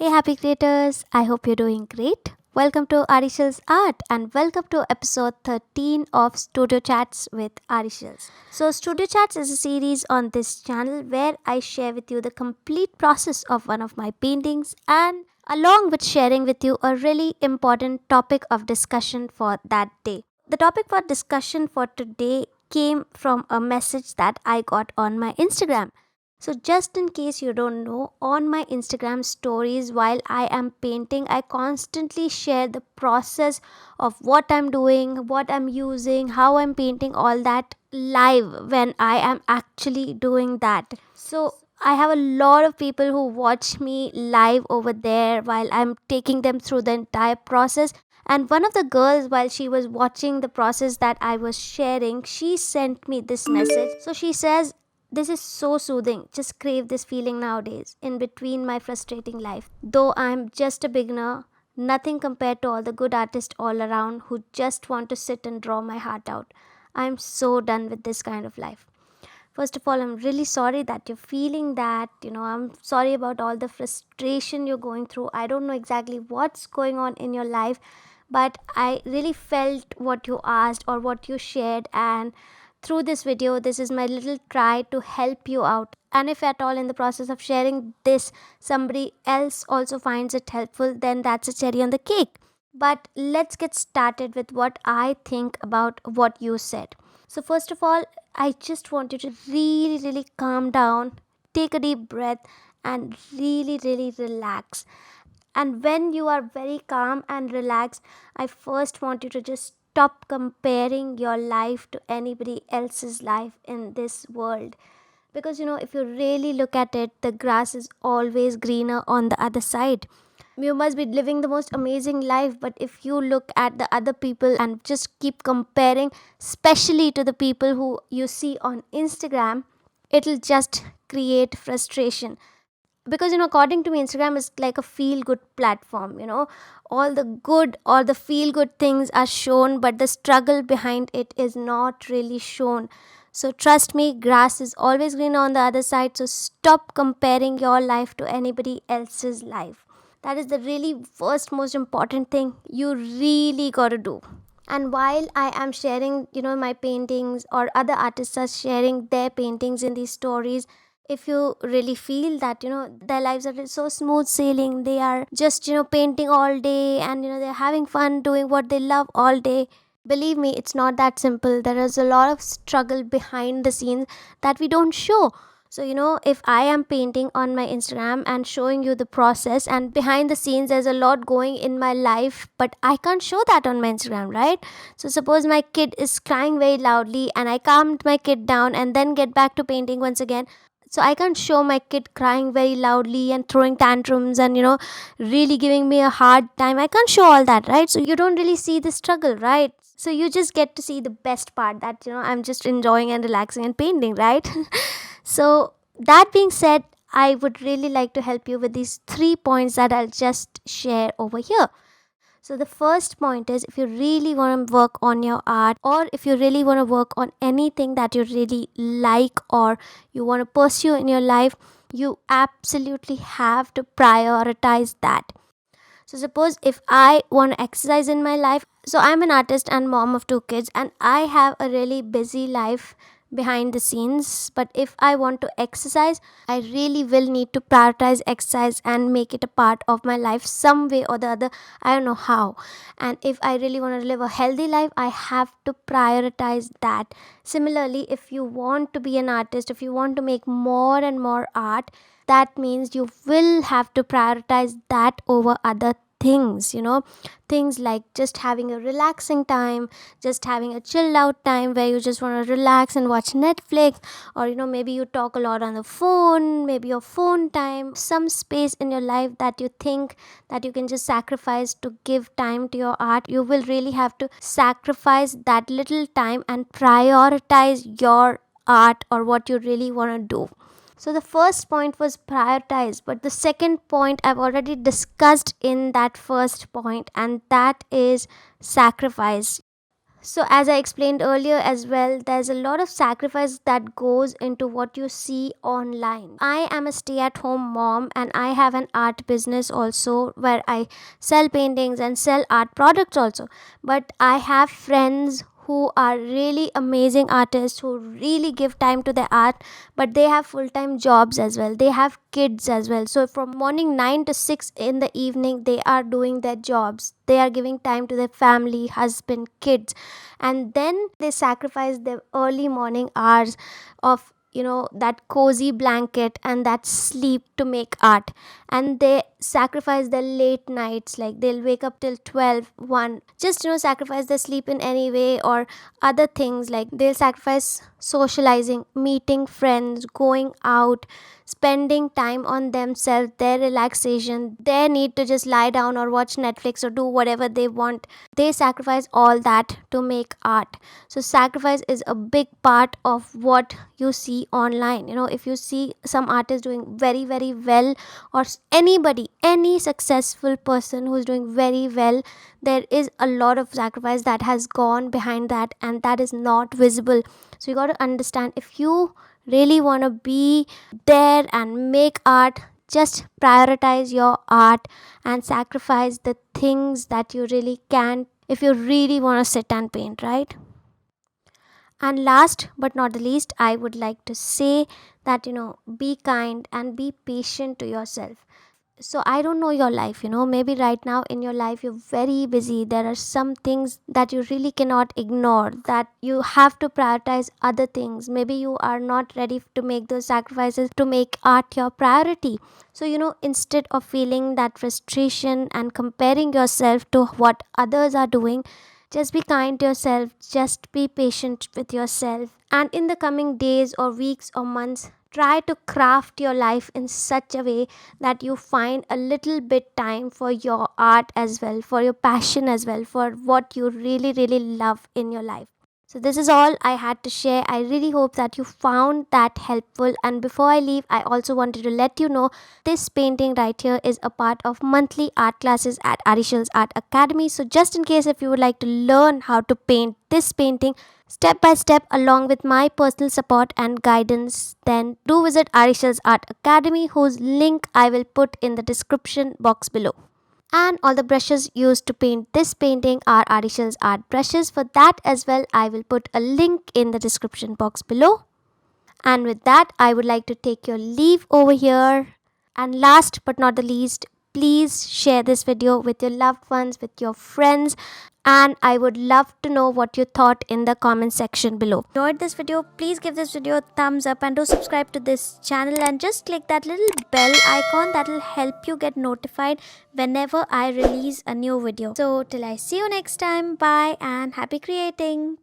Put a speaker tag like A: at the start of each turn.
A: Hey, happy creators! I hope you're doing great. Welcome to Arishil's Art and welcome to episode 13 of Studio Chats with Arishils. So, Studio Chats is a series on this channel where I share with you the complete process of one of my paintings and along with sharing with you a really important topic of discussion for that day. The topic for discussion for today came from a message that I got on my Instagram. So, just in case you don't know, on my Instagram stories while I am painting, I constantly share the process of what I'm doing, what I'm using, how I'm painting, all that live when I am actually doing that. So, I have a lot of people who watch me live over there while I'm taking them through the entire process. And one of the girls, while she was watching the process that I was sharing, she sent me this message. So she says, this is so soothing. Just crave this feeling nowadays, in between my frustrating life. Though I'm just a beginner, nothing compared to all the good artists all around who just want to sit and draw my heart out. I'm so done with this kind of life. First of all, I'm really sorry that you're feeling that. I'm sorry about all the frustration you're going through. I don't know exactly what's going on in your life, but I really felt what you asked or what you shared, and through this video, this is my little try to help you out. And if at all in the process of sharing this, somebody else also finds it helpful, then that's a cherry on the cake. But let's get started with what I think about what you said. So, first of all, I just want you to really, really calm down, take a deep breath, and really, really relax. And when you are very calm and relaxed, I first want you to just stop comparing your life to anybody else's life in this world. Because if you really look at it, the grass is always greener on the other side. You must be living the most amazing life, but if you look at the other people and just keep comparing, especially to the people who you see on Instagram, it'll just create frustration. Because according to me, Instagram is like a feel good platform. All the good or the feel good things are shown, but the struggle behind it is not really shown. So trust me, grass is always greener on the other side. So stop comparing your life to anybody else's life. That is the really first most important thing you really got to do. And while I am sharing my paintings, or other artists are sharing their paintings in these stories, if you really feel that their lives are so smooth sailing, they are just painting all day, and they're having fun doing what they love all day, believe me, it's not that simple. There is a lot of struggle behind the scenes that we don't show. So, if I am painting on my Instagram and showing you the process, and behind the scenes, there's a lot going in my life, but I can't show that on my Instagram, right? So, suppose my kid is crying very loudly and I calmed my kid down and then get back to painting once again. So, I can't show my kid crying very loudly and throwing tantrums and, really giving me a hard time. I can't show all that, right? So, you don't really see the struggle, right? So, you just get to see the best part, that, I'm just enjoying and relaxing and painting, right? So, that being said, I would really like to help you with these 3 points that I'll just share over here. So, the first point is, if you really want to work on your art, or if you really want to work on anything that you really like or you want to pursue in your life, you absolutely have to prioritize that. So, suppose if I want to exercise in my life, so I'm an artist and mom of two kids, and I have a really busy life behind the scenes. But if I want to exercise, I really will need to prioritize exercise and make it a part of my life some way or the other. I don't know how. And if I really want to live a healthy life, I have to prioritize that. Similarly, if you want to be an artist, if you want to make more and more art, that means you will have to prioritize that over other things. Things like just having a relaxing time, just having a chilled out time where you just want to relax and watch Netflix, or maybe you talk a lot on the phone, maybe your phone time, some space in your life that you think that you can just sacrifice to give time to your art. You will really have to sacrifice that little time and prioritize your art or what you really want to do. So the first point was prioritize, but the second point I've already discussed in that first point, and that is sacrifice. So, as I explained earlier as well, there's a lot of sacrifice that goes into what you see online. I am a stay at home mom and I have an art business also where I sell paintings and sell art products also. But I have friends who are really amazing artists who really give time to their art, but they have full time jobs as well. They have kids as well. So, from morning 9 to 6 in the evening, they are doing their jobs. They are giving time to their family, husband, kids, and then they sacrifice their early morning hours of that cozy blanket and that sleep to make art, and they sacrifice their late nights, like they'll wake up till 12, 1, just sacrifice their sleep in any way, or other things like they'll sacrifice socializing, meeting friends, going out, spending time on themselves, their relaxation, their need to just lie down or watch Netflix or do whatever they want. They sacrifice all that to make art. So sacrifice is a big part of what you see online. If you see some artist doing very very well, or anybody, any successful person who's doing very well, there is a lot of sacrifice that has gone behind that, and that is not visible. So you got to understand, if you really want to be there and make art, just prioritize your art and sacrifice the things that you really can if you really want to sit and paint, right? And last but not the least, I would like to say that, be kind and be patient to yourself. So I don't know your life, maybe right now in your life you're very busy. There are some things that you really cannot ignore, that you have to prioritize other things. Maybe you are not ready to make those sacrifices to make art your priority. So, instead of feeling that frustration and comparing yourself to what others are doing, just be kind to yourself, just be patient with yourself. And in the coming days or weeks or months, try to craft your life in such a way that you find a little bit time for your art as well, for your passion as well, for what you really, really love in your life. So, this is all I had to share. I really hope that you found that helpful. And before I leave, I also wanted to let you know this painting right here is a part of monthly art classes at Arishal's Art Academy. So, just in case if you would like to learn how to paint this painting step by step along with my personal support and guidance, then do visit Arishal's Art Academy, whose link I will put in the description box below. And all the brushes used to paint this painting are Arishal's art brushes. For that as well, I will put a link in the description box below. And with that, I would like to take your leave over here. And last but not the least, please share this video with your loved ones, with your friends, and I would love to know what you thought in the comment section below. Enjoyed this video, please give this video a thumbs up and do subscribe to this channel, and just click that little bell icon that will help you get notified whenever I release a new video. So till I see you next time, bye and happy creating.